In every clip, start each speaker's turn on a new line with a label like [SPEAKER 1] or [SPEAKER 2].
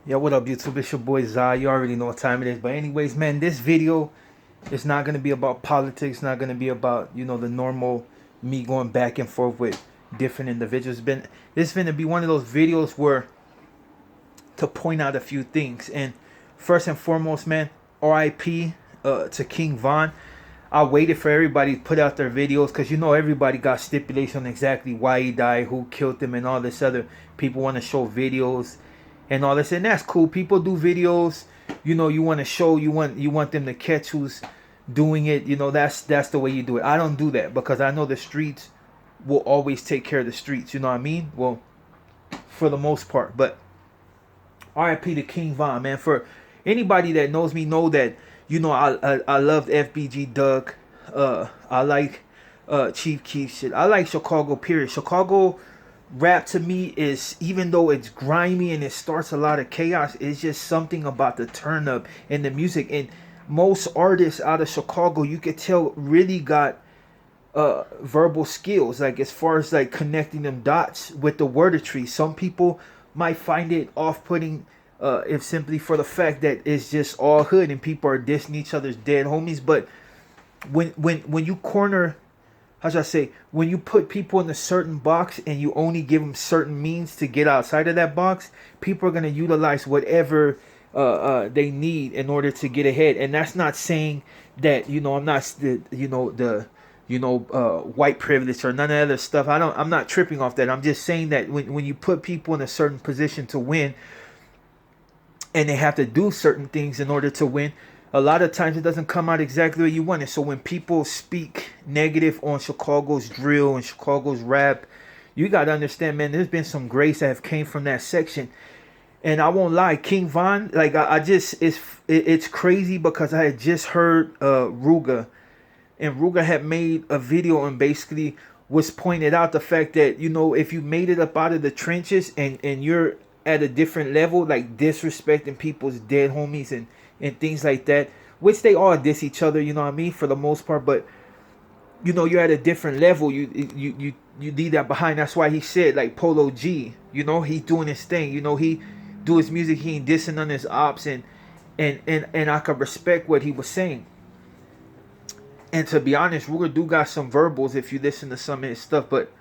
[SPEAKER 1] Yo, what up, YouTube? It's your boy Zai. You already know what time it is. But anyways, man, this video is not going to be about politics. Not going to be about, the normal me going back and forth with different individuals. This is going to be one of those videos where to point out a few things. And first and foremost, man, RIP to King Von. I waited for everybody to put out their videos because everybody got stipulation on exactly why he died, who killed him, and all this other. People want to show videos and all this, and that's cool. People do videos. You want to show, you want them to catch who's doing it. That's the way you do it. I don't do that because I know the streets will always take care of the streets. You know what I mean? Well, for the most part. But RIP to King Von, man. For anybody that knows me, know that I loved FBG Doug. I like Chief Keef shit. I like Chicago, period. Chicago rap to me is, even though it's grimy and it starts a lot of chaos, it's just something about the turn up and the music. And most artists out of Chicago, you could tell, really got verbal skills, like as far as like connecting them dots with the wordetry. Some people might find it off-putting if simply for the fact that it's just all hood and people are dissing each other's dead homies. But when you corner, how should I say, when you put people in a certain box and you only give them certain means to get outside of that box, people are going to utilize whatever they need in order to get ahead. And that's not saying that, I'm not the white privilege or none of that other stuff. I'm not tripping off that. I'm just saying that when you put people in a certain position to win, and they have to do certain things in order to win, a lot of times it doesn't come out exactly what you want it. So when people speak negative on Chicago's drill and Chicago's rap, you got to understand, man, there's been some grace that have came from that section. And I won't lie, King Von, like I just, it's crazy because I had just heard Ruga, and Ruga had made a video and basically was pointed out the fact that, if you made it up out of the trenches and you're at a different level, like disrespecting people's dead homies and things like that, which they all diss each other, you know what I mean, for the most part. But you're at a different level. You leave that behind. That's why he said, like, Polo G, he's doing his thing. He do his music. He ain't dissing on his ops, and I could respect what he was saying. And to be honest, Ruger do got some verbals if you listen to some of his stuff. But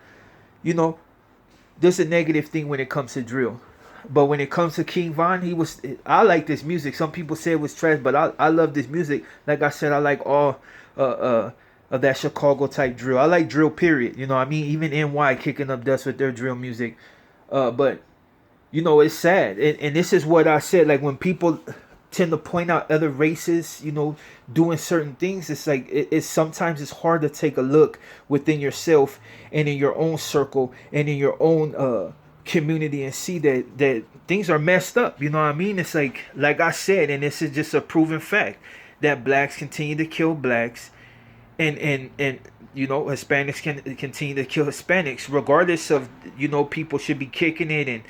[SPEAKER 1] there's a negative thing when it comes to drill. But when it comes to King Von, I like this music. Some people say it was trash, but I love this music. Like I said, I like all of that Chicago type drill. I like drill, period. You know what I mean? Even NY kicking up dust with their drill music. But it's sad. And this is what I said. Like, when people tend to point out other races, doing certain things, it's like it's sometimes it's hard to take a look within yourself and in your own circle and in your own community and see that things are messed up. You know what I mean? It's like I said, and this is just a proven fact, that blacks continue to kill blacks, and Hispanics can continue to kill Hispanics, regardless of, people should be kicking it, and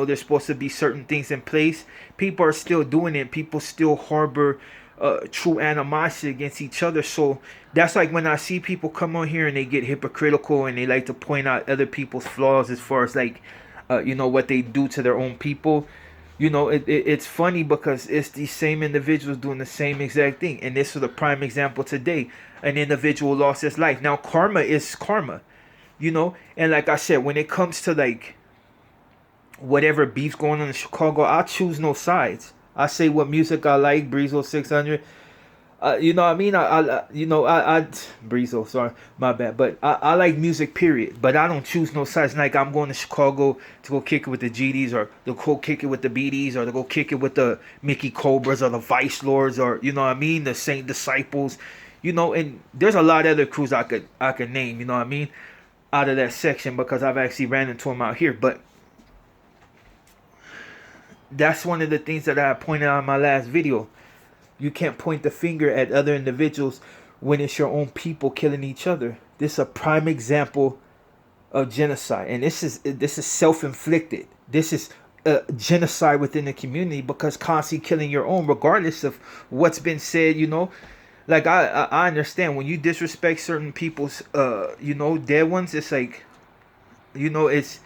[SPEAKER 1] there's supposed to be certain things in place. People are still doing it. People still harbor true animosity against each other. So that's like when I see people come on here and they get hypocritical and they like to point out other people's flaws as far as like what they do to their own people. It's funny because it's these same individuals doing the same exact thing. And this was a prime example today. An individual lost his life. Now, karma is karma, and like I said, when it comes to like whatever beef's going on in Chicago, I choose no sides. I say what music I like. Breezo 600. You know what I mean? I Breezo, sorry, my bad. But I like music, period. But I don't choose no sides. Like, I'm going to Chicago to go kick it with the GDs, or to go kick it with the BDs, or to go kick it with the Mickey Cobras, or the Vice Lords, or, what I mean, the Saint Disciples. And there's a lot of other crews I could name, you know what I mean, out of that section, because I've actually ran into them out here. But that's one of the things that I pointed out in my last video. You can't point the finger at other individuals when it's your own people killing each other. This is a prime example of genocide, and this is self-inflicted. This is genocide within the community, because constantly killing your own, regardless of what's been said. Like, I understand when you disrespect certain people's dead ones. It's like, it's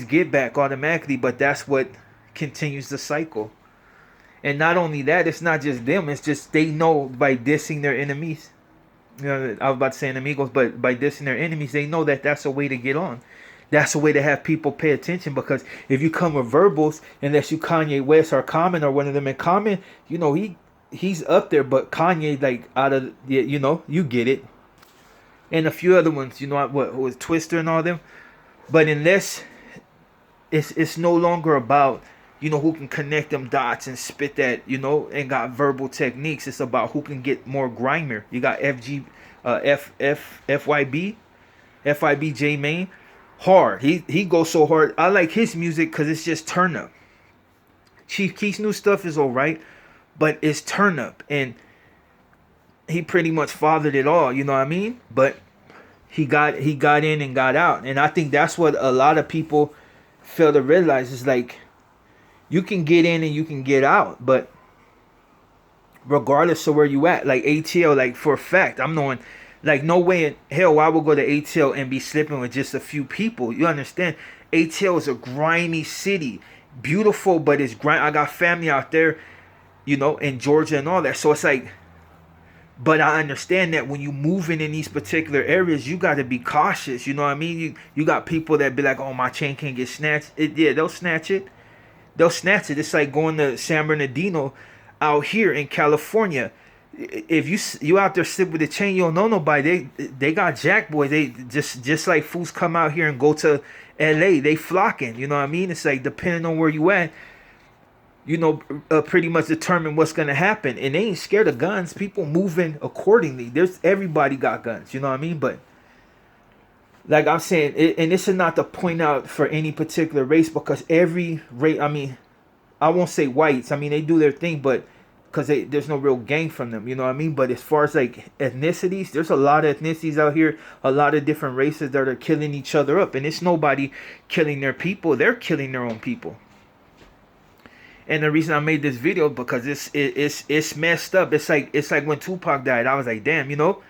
[SPEAKER 1] get back automatically, but that's what continues the cycle. And not only that, it's not just them. It's just they know by dissing their enemies. You know, I was about to say enemigos, but by dissing their enemies, they know that that's a way to get on. That's a way to have people pay attention, because if you come with verbals, unless you Kanye West or Common or one of them in Common, you know, he's up there, but Kanye, like, out of, you know, you get it. And a few other ones, you know, what was Twister and all them. But unless it's no longer about, you know, who can connect them dots and spit that, you know, and got verbal techniques. It's about who can get more grimier. You got FYB J Main, hard. He goes so hard. I like his music because it's just turn up. Chief Keef's new stuff is alright, but it's turn up, and he pretty much fathered it all. You know what I mean? But he got in and got out, and I think that's what a lot of people fail to realize is, like, you can get in and you can get out, but regardless of where you at, like ATL, like, for a fact, I'm knowing, like, no way in hell I will go to ATL and be slipping with just a few people. You understand? ATL is a grimy city, beautiful, but it's grimy. I got family out there, you know, in Georgia and all that. So it's like, but I understand that when you moving in these particular areas, you got to be cautious. You know what I mean? You got people that be like, oh, my chain can't get snatched. Yeah, they'll snatch it. They'll snatch it. It's like going to San Bernardino out here in California. If you out there slip with the chain, you don't know nobody. They got jack boys. They just like fools come out here and go to LA. They flocking. You know what I mean? It's like, depending on where you at, you know, pretty much determine what's gonna happen. And they ain't scared of guns. People moving accordingly. Everybody got guns. You know what I mean? But like I'm saying, and this is not to point out for any particular race, because every race, I mean, I won't say whites. I mean, they do their thing, but because there's no real gain from them. You know what I mean? But as far as like ethnicities, there's a lot of ethnicities out here, a lot of different races that are killing each other up. And it's nobody killing their people. They're killing their own people. And the reason I made this video, because it's messed up. It's like when Tupac died. I was like, damn, you know,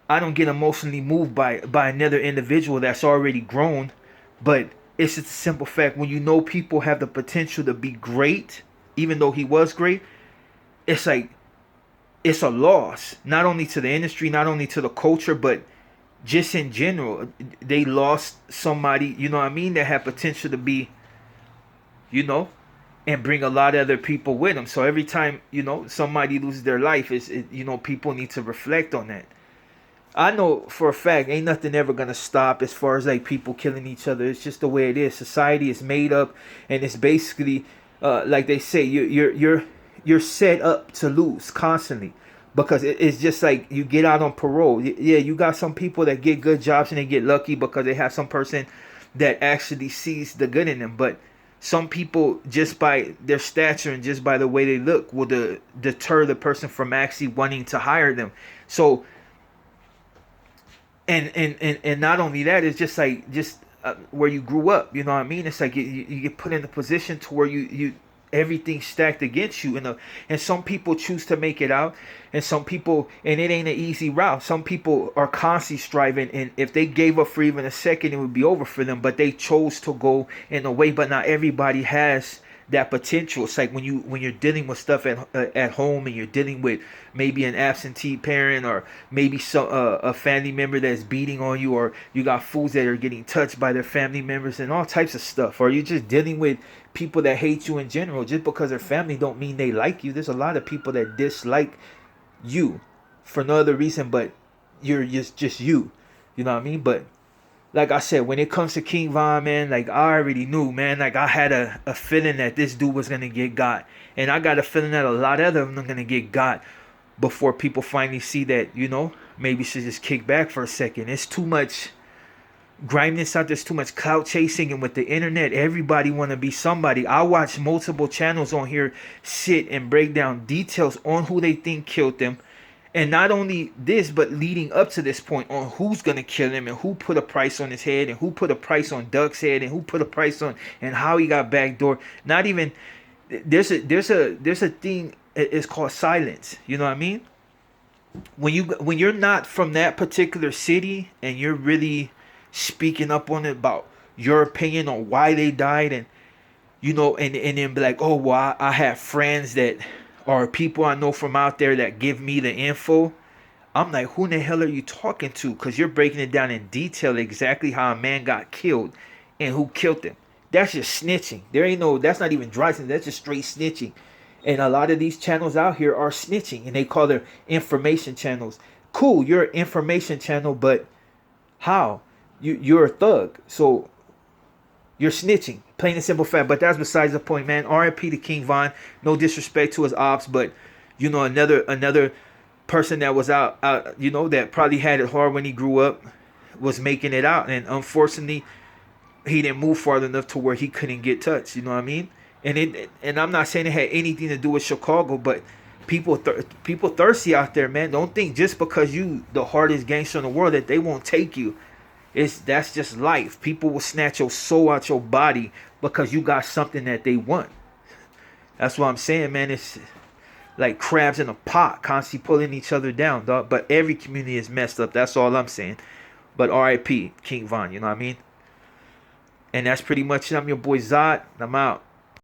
[SPEAKER 1] I don't get emotionally moved by another individual that's already grown, but it's just a simple fact. When you know people have the potential to be great, even though he was great, it's like, it's a loss, not only to the industry, not only to the culture, but just in general. They lost somebody, you know what I mean, that had potential to be, you know, and bring a lot of other people with them. So every time, you know, somebody loses their life, you know, people need to reflect on that. I know for a fact ain't nothing ever gonna stop as far as like people killing each other. It's just the way it is. Society is made up, and it's basically like they say, you're set up to lose constantly, because it's just like you get out on parole. Yeah, you got some people that get good jobs and they get lucky because they have some person that actually sees the good in them. But some people, just by their stature and just by the way they look, will deter the person from actually wanting to hire them. So. And not only that, it's just like where you grew up. You know what I mean? It's like you get put in a position to where you everything's stacked against you. And some people choose to make it out, and some people, and it ain't an easy route. Some people are constantly striving, and if they gave up for even a second, it would be over for them. But they chose to go in a way. But not everybody has that potential. It's like when you're dealing with stuff at home, and you're dealing with maybe an absentee parent, or maybe a family member that's beating on you, or you got fools that are getting touched by their family members and all types of stuff, or you're just dealing with people that hate you in general. Just because they're family don't mean they like you. There's a lot of people that dislike you for no other reason but you're just you. You know what I mean? But like I said, when it comes to King Von, man, like I already knew, man. Like I had a feeling that this dude was gonna get got, and I got a feeling that a lot of them are gonna get got before people finally see that, you know, maybe should just kick back for a second. It's too much griminess out there. There's too much clout chasing, and with the internet, everybody want to be somebody. I watch multiple channels on here sit and break down details on who they think killed them. And not only this, but leading up to this point on who's gonna kill him, and who put a price on his head, and who put a price on Duck's head, and who put a price on, and how he got backdoor. Not even there's a thing. It's called silence. You know what I mean? When you're not from that particular city and you're really speaking up on it about your opinion on why they died, and you know, and then be like, oh, well, I have friends that are people I know from out there that give me the info. I'm like, who in the hell are you talking to? Because you're breaking it down in detail exactly how a man got killed and who killed him. That's just snitching. There ain't no, that's not even dry snitching. That's just straight snitching. And a lot of these channels out here are snitching, and they call their information channels. Cool, you're an information channel, but how? You're a thug, so you're snitching. Plain and simple fact. But that's besides the point, man. R.I.P. to King Von. No disrespect to his ops, but you know, another person that was out, you know, that probably had it hard when he grew up, was making it out, and unfortunately he didn't move far enough to where he couldn't get touched. You know what I mean? And I'm not saying it had anything to do with Chicago, but people thirsty out there, man. Don't think just because you the hardest gangster in the world that they won't take you. That's just life. People will snatch your soul out your body because you got something that they want. That's what I'm saying, man. It's like crabs in a pot, constantly pulling each other down, dog. But every community is messed up. That's all I'm saying. But R.I.P. King Von, you know what I mean? And that's pretty much it. I'm your boy Zod. I'm out.